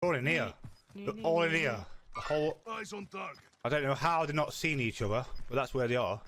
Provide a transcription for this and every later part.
All in here. They're all in here. The whole. Eyes on Doug. I don't know how they're not seeing each other, but that's where they are.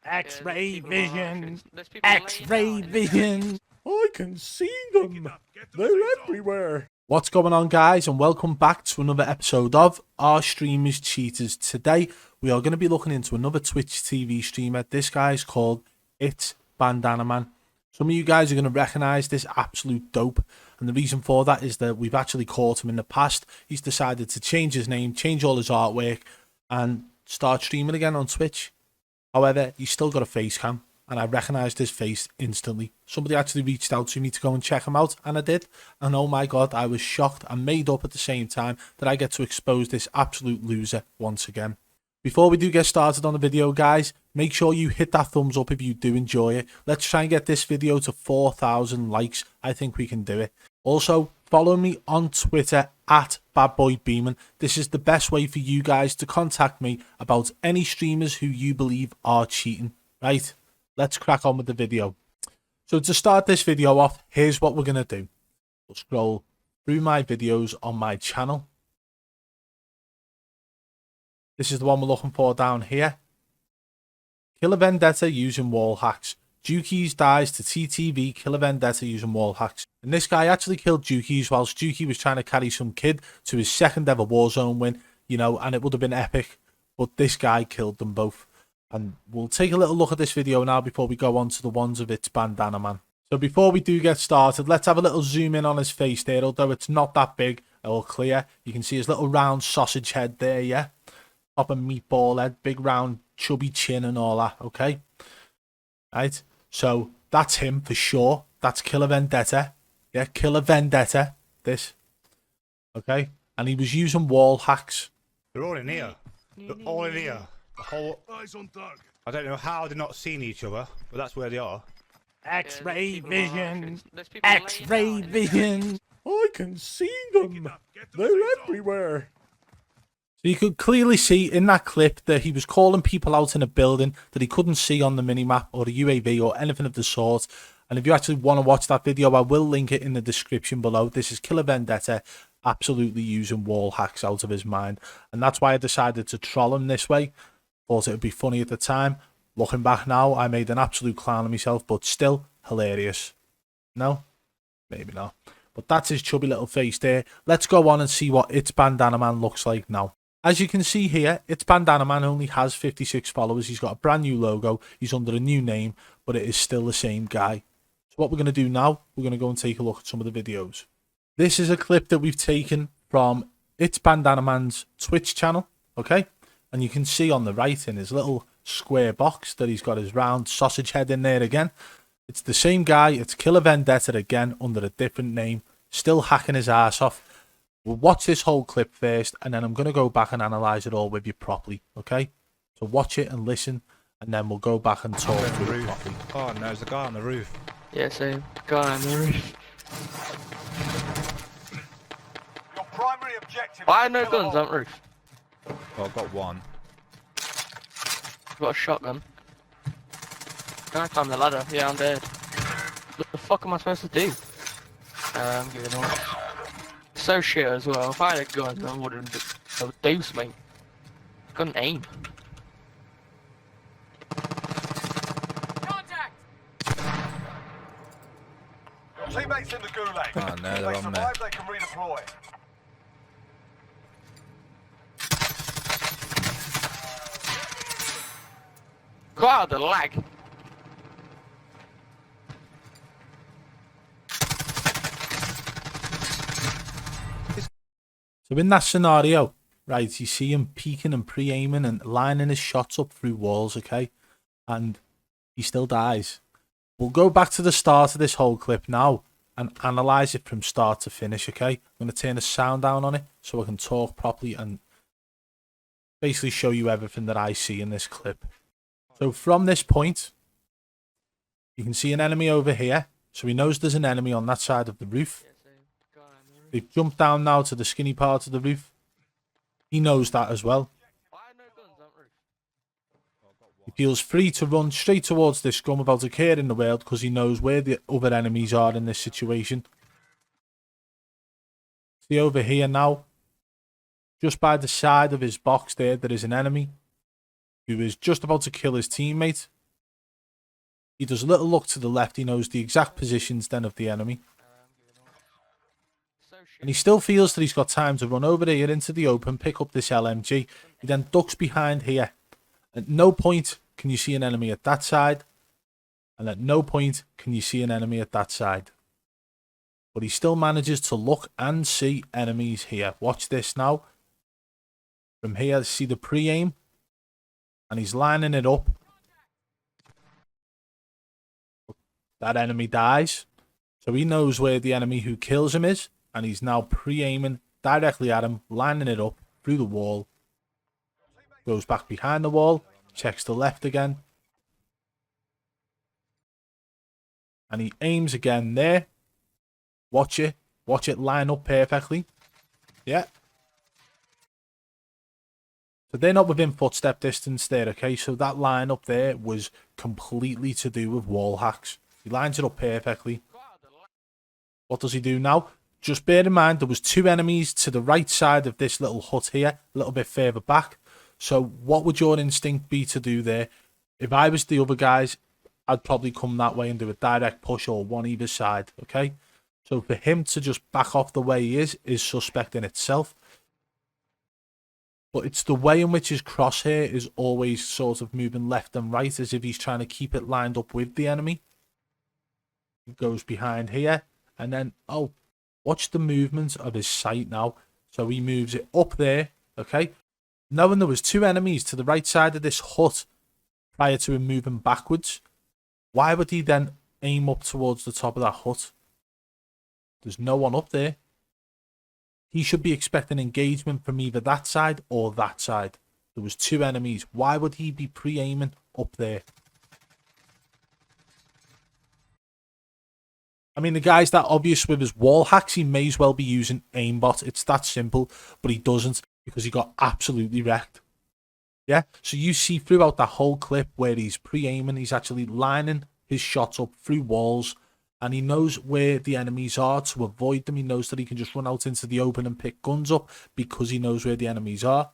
X-ray vision. X-ray X-ray vision. I can see them. They're face off. everywhere. What's going on, guys, and welcome back to another episode of Our Streamers Cheaters. Today we are going to be looking into another Twitch TV streamer. This guy's called It's Bandanaman. Some of you guys are going to recognise this absolute dope, and the reason for that is that we've actually caught him in the past. He's decided to change his name, change all his artwork, and start streaming again on Twitch. However, he's still got a face cam, and I recognised his face instantly. Somebody actually reached out to me to go and check him out, and I did. And oh my god, I was shocked and made up at the same time that I get to expose this absolute loser once again. Before we do get started on the video, guys, make sure you hit that thumbs up if you do enjoy it. Let's try and get this video to 4,000 likes. I think we can do it. Also, follow me on Twitter at BadBoyBeeman. This is the best way for you guys to contact me about any streamers who you believe are cheating. Right, let's crack on with the video. So to start this video off, here's what we're going to do. We'll scroll through my videos on my channel. This is the one we're looking for down here. KILLAVENDETTA using wall hacks. Jukies dies to TTV KILLAVENDETTA using wall hacks. And this guy actually killed Jukies whilst Juki was trying to carry some kid to his second ever Warzone win, you know, and it would have been epic. But this guy killed them both. And we'll take a little look at this video now before we go on to the ones of It's Bandanaman. So before we do get started, let's have a little zoom in on his face there, although it's not that big or clear. You can see his little round sausage head there, yeah? Top and meatball head, big round chubby chin and all that, okay? Right, so that's him for sure. That's KILLAVENDETTA. Yeah, KILLAVENDETTA, this. Okay, and he was using wall hacks. They're all in here. They're all in here. The whole. Eyes on Doug. I don't know how they're not seeing each other, but that's where they are. X-ray vision. There's people laying X-ray down. vision. I can see them. Get the They're face off. everywhere. So you could clearly see in that clip that he was calling people out in a building that he couldn't see on the minimap or the UAV or anything of the sort. And if you actually want to watch that video, I will link it in the description below. This is KILLAVENDETTA absolutely using wall hacks out of his mind. And that's why I decided to troll him this way. Thought it would be funny at the time. Looking back now, I made an absolute clown of myself, but still hilarious. No? Maybe not. But that's his chubby little face there. Let's go on and see what It's Bandanaman looks like now. As you can see here, It's Bandanaman only has 56 followers. He's got a brand new logo. He's under a new name, but it is still the same guy. So what we're going to do now, we're going to go and take a look at some of the videos. This is a clip that we've taken from It's Bandanaman's Twitch channel, okay? And you can see on the right in his little square box that he's got his round sausage head in there again. It's the same guy. It's KILLAVENDETTA again under a different name, still hacking his ass off. We'll watch this whole clip first, and then I'm going to go back and analyse it all with you properly, okay? So watch it and listen, and then we'll go back and talk through it properly. Oh no, there's a guy on the roof. Yeah, same. Guy on the roof. Your primary objective. Why no guns on roof? Oh, I've got one. I've got a shotgun. Can I climb the ladder? Yeah, I'm dead. What the fuck am I supposed to do? I'm giving up. So shit as well. If I had a gun, I would do something. I couldn't aim. Contact. Your teammates in the gulag. Oh no, If they're they on me. survive, they can redeploy. God, the lag. So in that scenario, right, you see him peeking and pre-aiming and lining his shots up through walls, okay? And he still dies. We'll go back to the start of this whole clip now and analyse it from start to finish, okay? I'm going to turn the sound down on it so I can talk properly and basically show you everything that I see in this clip. So from this point, you can see an enemy over here. So he knows there's an enemy on that side of the roof. Yeah, same. Guy on the roof. They've jumped down now to the skinny part of the roof. He knows that as well. Why no guns on roof? He feels free to run straight towards this scum without a care in the world because he knows where the other enemies are in this situation. See over here now, just by the side of his box there is an enemy who is just about to kill his teammate. He does a little look to the left. He knows the exact positions then of the enemy. And he still feels that he's got time to run over here into the open, pick up this LMG. He then ducks behind here. At no point can you see an enemy at that side. And at no point can you see an enemy at that side. But he still manages to look and see enemies here. Watch this now. From here, see the pre-aim. And he's lining it up. That enemy dies. So he knows where the enemy who kills him is. And he's now pre-aiming directly at him, lining it up through the wall. Goes back behind the wall. Checks the left again. And he aims again there. Watch it. Watch it line up perfectly. Yeah. So they're not within footstep distance there, okay? So that line up there was completely to do with wall hacks. He lines it up perfectly. What does he do now? Just bear in mind, there was two enemies to the right side of this little hut here, a little bit further back. So what would your instinct be to do there? If I was the other guys, I'd probably come that way and do a direct push or one either side, okay? So for him to just back off the way he is suspect in itself. But it's the way in which his crosshair is always sort of moving left and right, as if he's trying to keep it lined up with the enemy. He goes behind here, and then, oh, watch the movement of his sight now. So he moves it up there, okay? Knowing there was two enemies to the right side of this hut prior to him moving backwards, why would he then aim up towards the top of that hut? There's no one up there. He should be expecting engagement from either that side or that side. There was two enemies. Why would he be pre-aiming up there? I mean, the guy's that obvious with his wall hacks. He may as well be using aimbot. It's that simple, but he doesn't because he got absolutely wrecked. Yeah, so you see throughout that whole clip where he's pre-aiming, he's actually lining his shots up through walls, and he knows where the enemies are to avoid them. He knows that he can just run out into the open and pick guns up because he knows where the enemies are,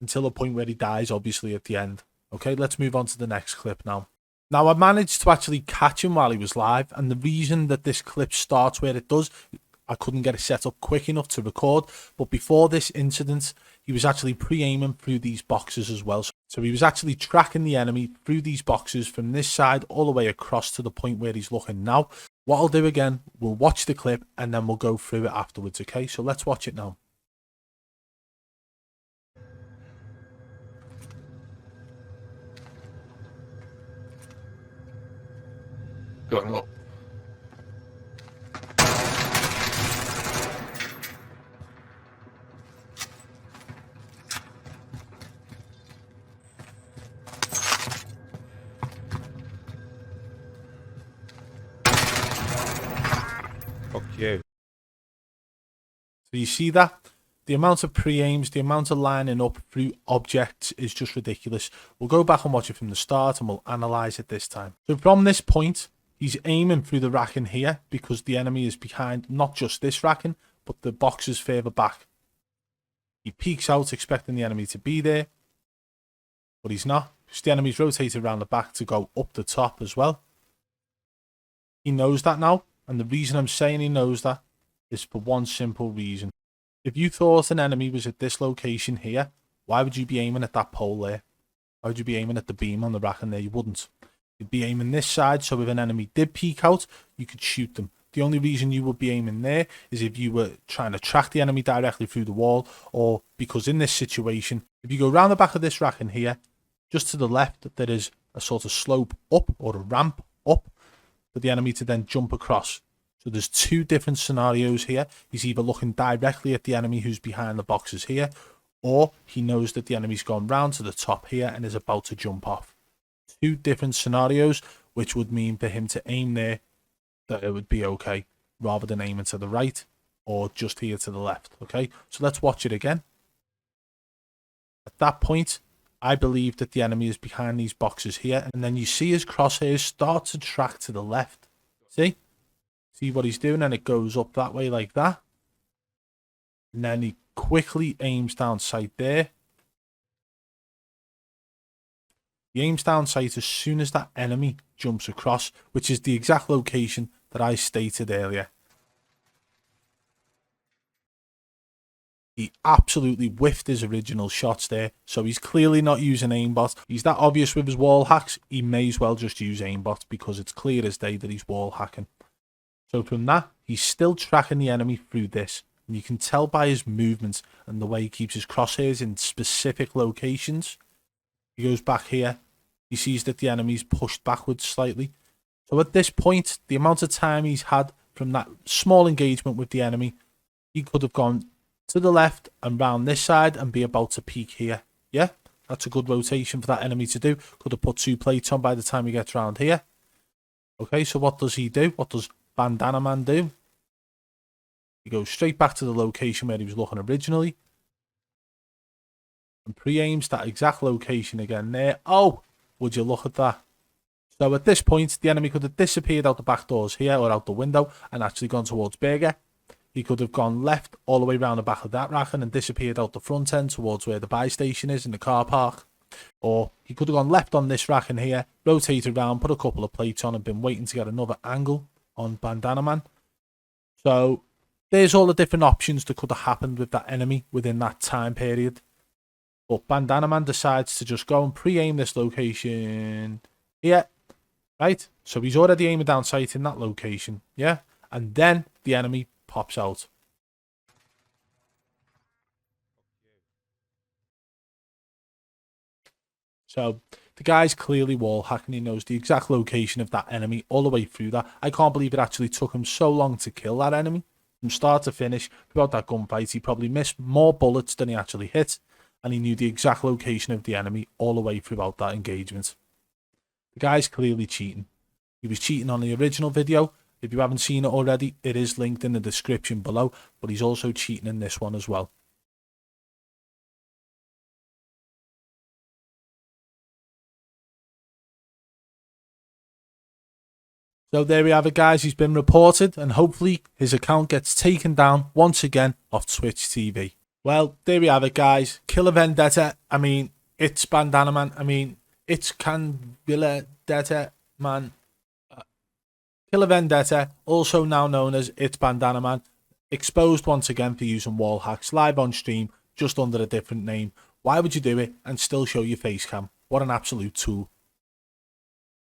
until the point where he dies, obviously, at the end. Okay, let's move on to the next clip now. Now, I managed to actually catch him while he was live, and the reason that this clip starts where it does, I couldn't get it set up quick enough to record, but before this incident, he was actually pre-aiming through these boxes as well. So he was actually tracking the enemy through these boxes from this side all the way across to the point where he's looking now. What I'll do again, we'll watch the clip and then we'll go through it afterwards, okay? So let's watch it now. Going up. Fuck you. So you see that? The amount of pre-aims, the amount of lining up through objects is just ridiculous. We'll go back and watch it from the start and we'll analyse it this time. So from this point, he's aiming through the racking here because the enemy is behind not just this racking, but the boxes further back. He peeks out expecting the enemy to be there, but he's not. Because the enemy's rotated around the back to go up the top as well. He knows that now, and the reason I'm saying he knows that is for one simple reason. If you thought an enemy was at this location here, why would you be aiming at that pole there? Why would you be aiming at the beam on the racking there? You wouldn't. You'd be aiming this side, so if an enemy did peek out, you could shoot them. The only reason you would be aiming there is if you were trying to track the enemy directly through the wall, or because in this situation, if you go around the back of this racking here, just to the left, there is a sort of slope up or a ramp up for the enemy to then jump across. So there's two different scenarios here. He's either looking directly at the enemy who's behind the boxes here, or he knows that the enemy's gone round to the top here and is about to jump off. Two different scenarios, which would mean for him to aim there that it would be okay, rather than aiming to the right or just here to the left. Okay, so let's watch it again. At that point, I believe that the enemy is behind these boxes here, and then you see his crosshairs start to track to the left. See what he's doing, and it goes up that way like that. And then he quickly aims down sight there. He aims down sight as soon as that enemy jumps across, which is the exact location that I stated earlier. He absolutely whiffed his original shots there, so he's clearly not using aimbot. He's that obvious with his wall hacks, he may as well just use aimbot because it's clear as day that he's wall hacking. So from that, he's still tracking the enemy through this. And you can tell by his movements and the way he keeps his crosshairs in specific locations. He goes back here. He sees that the enemy's pushed backwards slightly. So at this point, the amount of time he's had from that small engagement with the enemy, he could have gone to the left and round this side and be about to peek here. Yeah, that's a good rotation for that enemy to do. Could have put 2 plates on by the time he gets round here. Okay, so what does he do? What does Bandanaman do? He goes straight back to the location where he was looking originally. And pre-aims that exact location again there. Oh, would you look at that? So at this point, the enemy could have disappeared out the back doors here or out the window and actually gone towards Burger. He could have gone left all the way around the back of that rack and then disappeared out the front end towards where the buy station is in the car park. Or he could have gone left on this rack in here, rotated around, put a couple of plates on and been waiting to get another angle on Bandanaman. So there's all the different options that could have happened with that enemy within that time period. But Bandanaman decides to just go and pre-aim this location here. Right? So he's already aiming down sight in that location. Yeah? And then the enemy pops out. So the guy's clearly wall hacking. He knows the exact location of that enemy all the way through that. I can't believe it actually took him so long to kill that enemy. From start to finish, throughout that gunfight, he probably missed more bullets than he actually hit. And he knew the exact location of the enemy all the way throughout that engagement. The guy's clearly cheating. He was cheating on the original video. If you haven't seen it already, it is linked in the description below. But he's also cheating in this one as well. So there we have it, guys. He's been reported and hopefully his account gets taken down once again off Twitch TV. Well, there we have it, guys. KILLAVENDETTA. I mean, it's Bandanaman. I mean, it's KILLAVENDETTA, man. KILLAVENDETTA, also now known as It's Bandanaman, exposed once again for using wall hacks live on stream, just under a different name. Why would you do it and still show your face cam? What an absolute tool.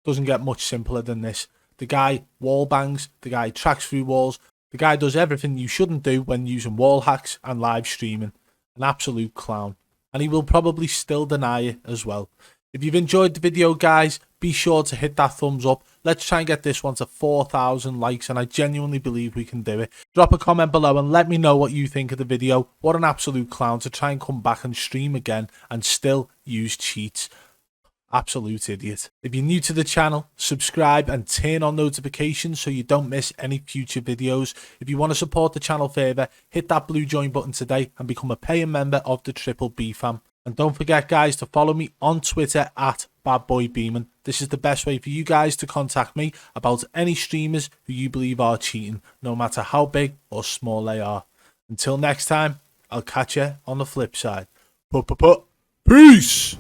Doesn't get much simpler than this. The guy wall bangs, the guy tracks through walls, the guy does everything you shouldn't do when using wall hacks and live streaming. An absolute clown. And he will probably still deny it as well. If you've enjoyed the video, guys, be sure to hit that thumbs up. Let's try and get this one to 4,000 likes, and I genuinely believe we can do it. Drop a comment below and let me know what you think of the video. What an absolute clown to try and come back and stream again and still use cheats. Absolute idiot. If you're new to the channel, subscribe and turn on notifications so you don't miss any future videos. If you want to support the channel further, hit that blue join button today and become a paying member of the Triple B fam. And don't forget, guys, to follow me on Twitter at BadBoyBeeman. This is the best way for you guys to contact me about any streamers who you believe are cheating, no matter how big or small they are. Until next time, I'll catch you on the flip side. Peace!